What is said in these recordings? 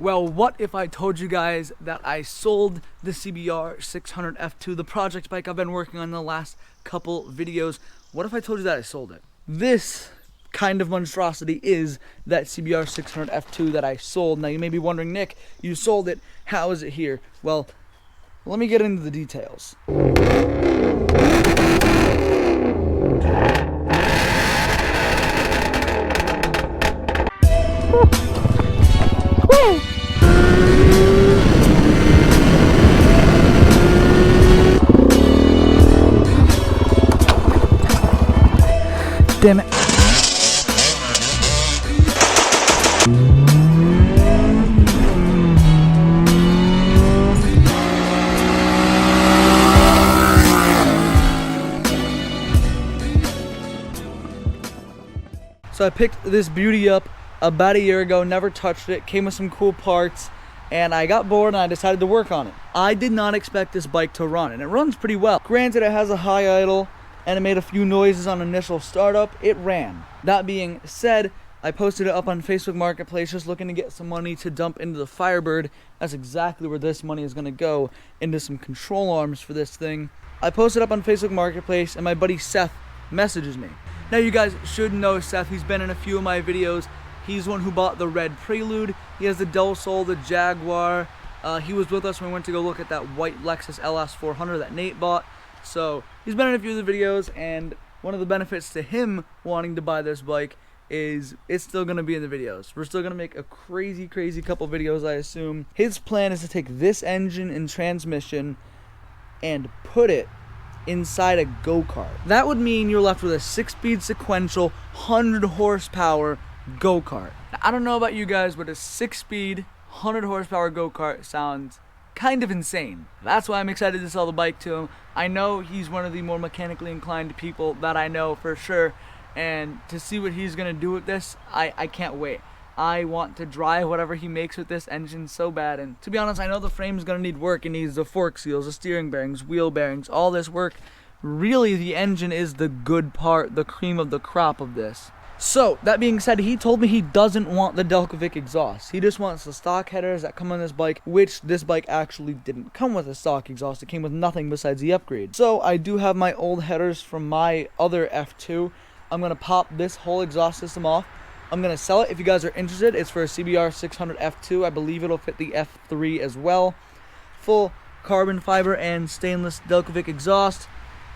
Well, what if I told you guys that I sold the CBR600 F2, the project bike I've been working on the last couple videos? What if I told you that I sold it? This kind of monstrosity is that CBR600 F2 that I sold. Now you may be wondering, Nick, you sold it, how is it here? Well, let me get into the details. Damn it. So I picked this beauty up about a year ago, never touched it, came with some cool parts, and I got bored and I decided to work on it. I did not expect this bike to run, and it runs pretty well. Granted, it has a high idle, and it made a few noises on initial startup. It ran. That being said, I posted it up on Facebook Marketplace just looking to get some money to dump into the Firebird. That's exactly where this money is going to go, into some control arms for this thing. I posted up on Facebook Marketplace and my buddy Seth messages me. Now you guys should know Seth. He's been in a few of my videos. He's the one who bought the red Prelude. He has the Del Sol, the Jaguar. He was with us when we went to go look at that white Lexus LS400 that Nate bought. So he's been in a few of the videos, and one of the benefits to him wanting to buy this bike is it's still going to be in the videos. We're still going to make a crazy couple videos, I assume. His plan is to take this engine and transmission and put it inside a go-kart. That would mean you're left with a 6-speed sequential 100 horsepower go-kart. Now, I don't know about you guys, but a 6-speed 100 horsepower go-kart sounds kind of insane. That's why I'm excited to sell the bike to him. I know he's one of the more mechanically inclined people that I know for sure, and to see what he's gonna do with this, I can't wait. I want to drive whatever he makes with this engine so bad, and to be honest, I know the frame's gonna need work. It needs the fork seals, the steering bearings, wheel bearings, all this work. Really, the engine is the good part, the cream of the crop of this. So, that being said, he told me he doesn't want the Delcovic exhaust. He just wants the stock headers that come on this bike, which this bike actually didn't come with a stock exhaust. It came with nothing besides the upgrade. So, I do have my old headers from my other F2. I'm going to pop this whole exhaust system off. I'm going to sell it. If you guys are interested, it's for a CBR600 F2. I believe it'll fit the F3 as well. Full carbon fiber and stainless Delcovic exhaust.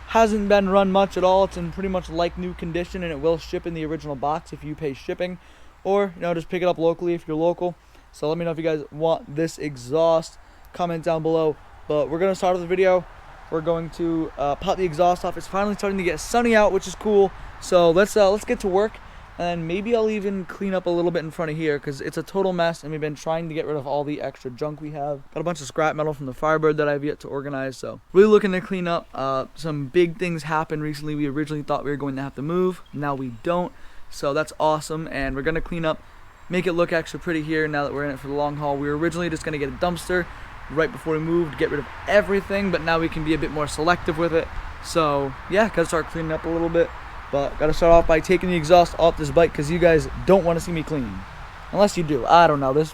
Hasn't been run much at all. It's in pretty much like new condition, and it will ship in the original box if you pay shipping, or just pick it up locally if you're local. So let me know if you guys want this exhaust. Comment down below. But we're gonna start with the video. We're going to pop the exhaust off. It's finally starting to get sunny out, which is cool. So let's get to work. And maybe I'll even clean up a little bit in front of here because it's a total mess, and we've been trying to get rid of all the extra junk we have. Got a bunch of scrap metal from the Firebird that I've yet to organize, so really looking to clean up. Some big things happened recently. We originally thought we were going to have to move. Now we don't, so that's awesome, and we're going to clean up, make it look extra pretty here now that we're in it for the long haul. We were originally just going to get a dumpster right before we moved, get rid of everything, but now we can be a bit more selective with it. So yeah, gotta start cleaning up a little bit. But gotta start off by taking the exhaust off this bike because you guys don't want to see me clean. Unless you do. I don't know. This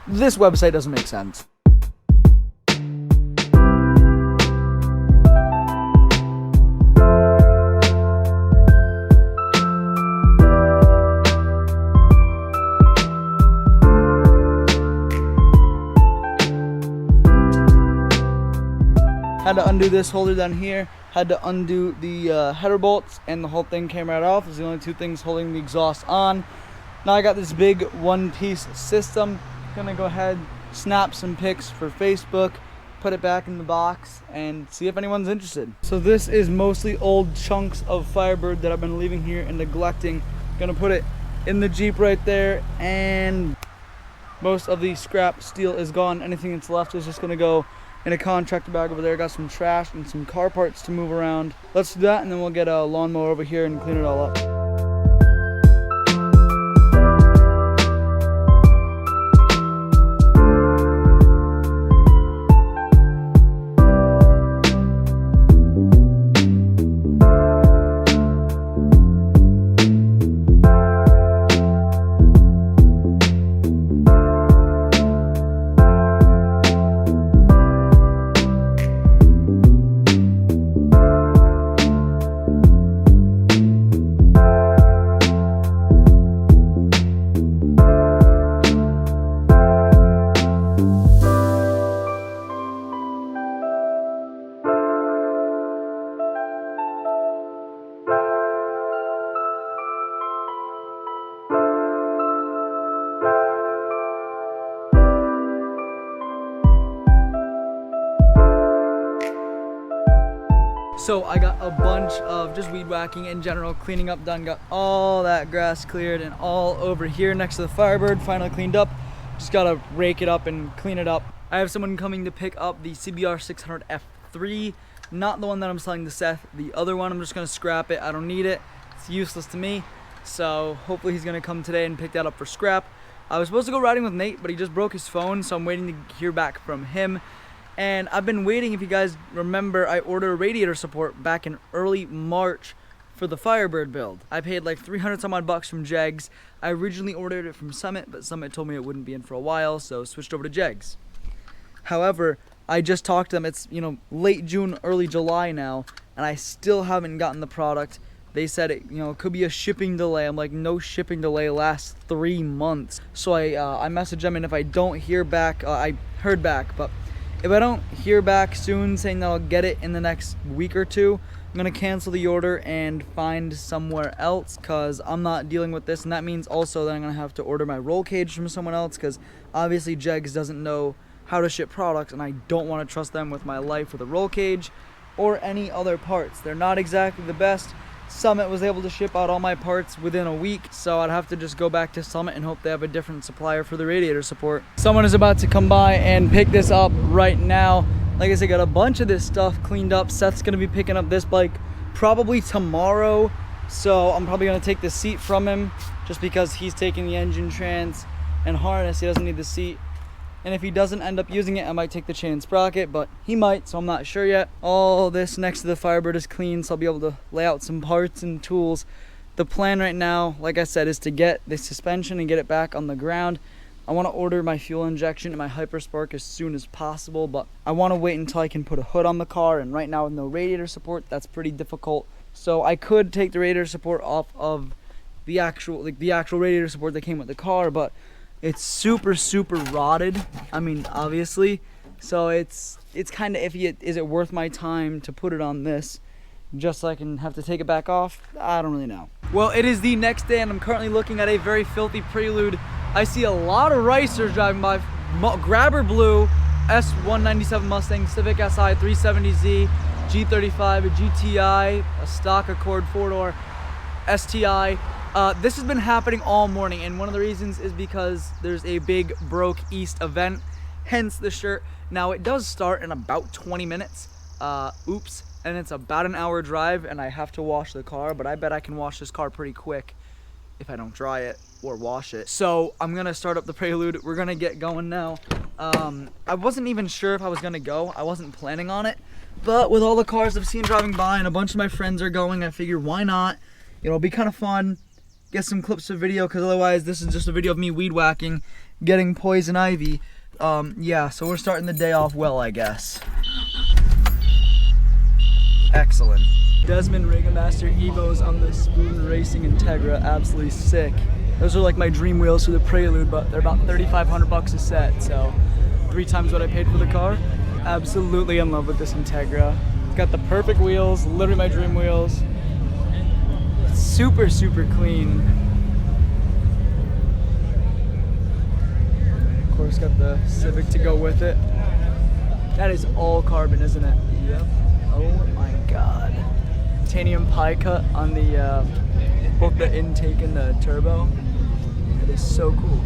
website doesn't make sense. Had to undo this holder down here. Had to undo the header bolts, and the whole thing came right off. It's the only two things holding the exhaust on. Now I got this big one-piece system. Gonna go ahead, snap some pics for Facebook, put it back in the box, and see if anyone's interested. So this is mostly old chunks of Firebird that I've been leaving here and neglecting. Gonna put it in the Jeep right there, and most of the scrap steel is gone. Anything that's left is just gonna go in a contractor bag over there. Got some trash and some car parts to move around. Let's do that, and then we'll get a lawnmower over here and clean it all up. So I got a bunch of just weed whacking in general, cleaning up done, got all that grass cleared and all over here next to the Firebird, finally cleaned up. Just gotta rake it up and clean it up. I have someone coming to pick up the CBR600 F3, not the one that I'm selling to Seth, the other one. I'm just gonna scrap it, I don't need it, it's useless to me. So hopefully he's gonna come today and pick that up for scrap. I was supposed to go riding with Nate, but he just broke his phone, so I'm waiting to hear back from him. And I've been waiting, if you guys remember, I ordered radiator support back in early March for the Firebird build. I paid like 300 some odd bucks from Jegs. I originally ordered it from Summit, but Summit told me it wouldn't be in for a while, so switched over to Jegs. However, I just talked to them, it's, you know, late June, early July now, and I still haven't gotten the product. They said it, you know, could be a shipping delay. I'm like, no shipping delay lasts 3 months. So I messaged them, and if I don't hear back, I heard back, but if I don't hear back soon saying that I'll get it in the next week or two, I'm gonna cancel the order and find somewhere else, because I'm not dealing with this. And that means also that I'm gonna have to order my roll cage from someone else, because obviously Jegs doesn't know how to ship products, and I don't want to trust them with my life with a roll cage or any other parts. They're not exactly the best. Summit was able to ship out all my parts within a week, so I'd have to just go back to Summit and hope they have a different supplier for the radiator support. Someone is about to come by and pick this up right now. Like I said, got a bunch of this stuff cleaned up. Seth's gonna be picking up this bike probably tomorrow, so I'm probably gonna take the seat from him just because he's taking the engine trans and harness. He doesn't need the seat. And if he doesn't end up using it, I might take the chain and sprocket, but he might, so I'm not sure yet. All this next to the Firebird is clean, so I'll be able to lay out some parts and tools. The plan right now, like I said, is to get the suspension and get it back on the ground. I want to order my fuel injection and my Hyperspark as soon as possible, but I want to wait until I can put a hood on the car, and right now with no radiator support, that's pretty difficult. So I could take the radiator support off of the actual radiator support that came with the car, but it's super rotted, I mean, obviously, so it's kind of iffy. Is it worth my time to put it on this just so I can have to take it back off? I don't really know. Well, it is the next day, and I'm currently looking at a very filthy Prelude. I see a lot of racers driving by. Grabber Blue, S197 Mustang, Civic Si 370Z, G35, a GTI, a stock Accord 4-door, STI. This has been happening all morning, and one of the reasons is because there's a big Broke East event, hence the shirt. Now it does start in about 20 minutes, and it's about an hour drive, and I have to wash the car, but I bet I can wash this car pretty quick if I don't dry it or wash it. So I'm gonna start up the Prelude. We're gonna get going now. I wasn't even sure if I was gonna go. I wasn't planning on it, but with all the cars I've seen driving by and a bunch of my friends are going, I figured why not? It'll be kind of fun. Get some clips of video, because otherwise this is just a video of me weed whacking, getting poison ivy. Yeah, so we're starting the day off well, I guess. Excellent. Desmond Rigamaster Evos on the Spoon Racing Integra, absolutely sick. Those are like my dream wheels for the Prelude, but they're about 3,500 bucks a set, so 3 times what I paid for the car. Absolutely in love with this Integra. It's got the perfect wheels, literally my dream wheels. Super clean. Of course, got the Civic to go with it. That is all carbon, isn't it? Yep. Oh my god. Titanium pie cut on the both the intake and the turbo. It is so cool.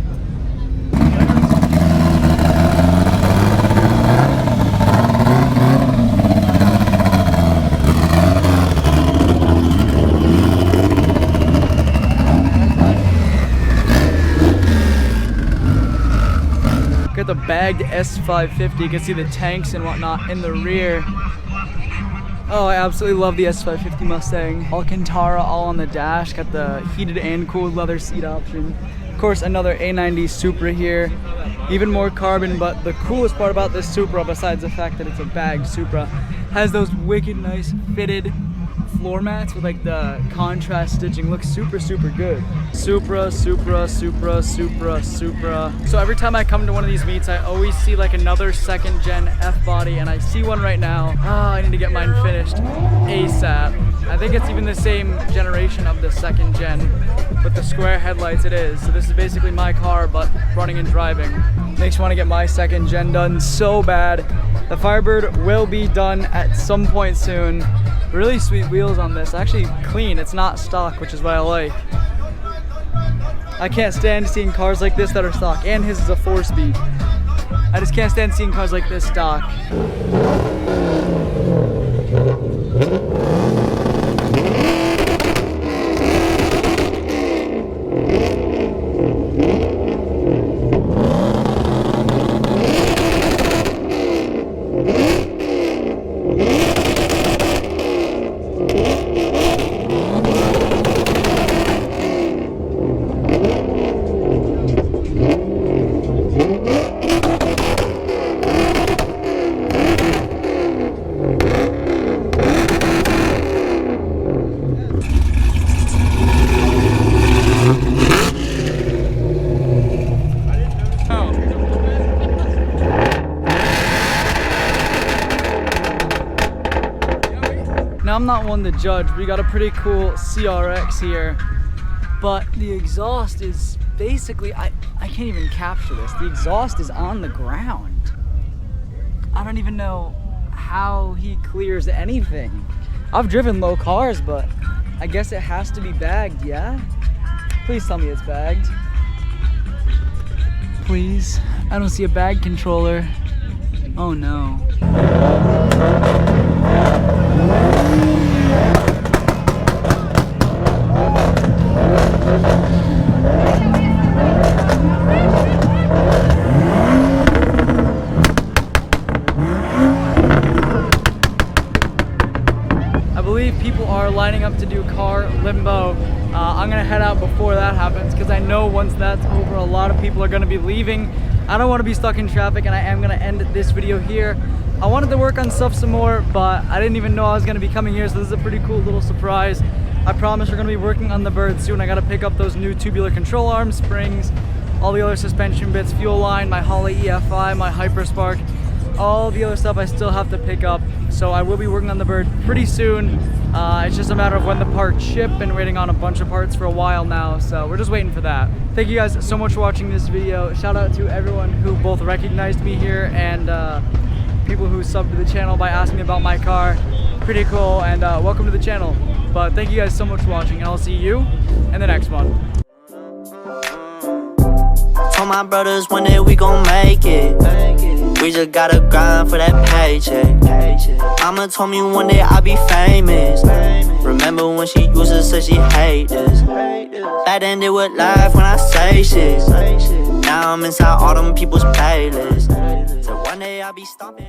Got the bagged S550, you can see the tanks and whatnot in the rear. Oh, I absolutely love the S550 Mustang. Alcantara all on the dash, got the heated and cooled leather seat option. Of course, another A90 Supra here, even more carbon, but the coolest part about this Supra, besides the fact that it's a bagged Supra, has those wicked nice fitted floor mats with like the contrast stitching. Looks super good. Supra. So every time I come to one of these meets, I always see like another 2nd gen F-body, and I see one right now. I need to get mine finished ASAP. I think it's even the same generation of the 2nd gen with the square headlights it is. So this is basically my car, but running and driving. Makes me want to get my 2nd gen done so bad. The Firebird will be done at some point soon. Really sweet wheels on this. Actually clean, it's not stock, which is what I like. I can't stand seeing cars like this that are stock, and his is a 4-speed. I just can't stand seeing cars like this stock. Now, I'm not one to judge. We got a pretty cool CRX here, but the exhaust is basically, I can't even capture this. The exhaust is on the ground. I don't even know how he clears anything. I've driven low cars, but I guess it has to be bagged, yeah? Please tell me it's bagged. Please. I don't see a bag controller. Oh no. I believe people are lining up to do car limbo. I'm gonna head out before that happens because I know once that's over, a lot of people are gonna be leaving. I don't want to be stuck in traffic, and I am gonna end this video here. I wanted to work on stuff some more, but I didn't even know I was gonna be coming here, so this is a pretty cool little surprise. I promise we're gonna be working on the bird soon. I gotta pick up those new tubular control arms, springs, all the other suspension bits, fuel line, my Holley EFI, my Hyperspark, all the other stuff I still have to pick up. So I will be working on the bird pretty soon. It's just a matter of when the parts ship. Been waiting on a bunch of parts for a while now, so we're just waiting for that. Thank you guys so much for watching this video. Shout out to everyone who both recognized me here and people who subbed to the channel by asking me about my car. Pretty cool, and welcome to the channel. But thank you guys so much for watching, and I'll see you in the next one. Told my brothers one day we gon' make it. We just gotta grind for that paycheck. Mama told me one day I'll be famous. Remember when she used to say she hate this. Back then they would laugh when I say shit. Now I'm inside all them people's playlists. So one day I'll be stomping.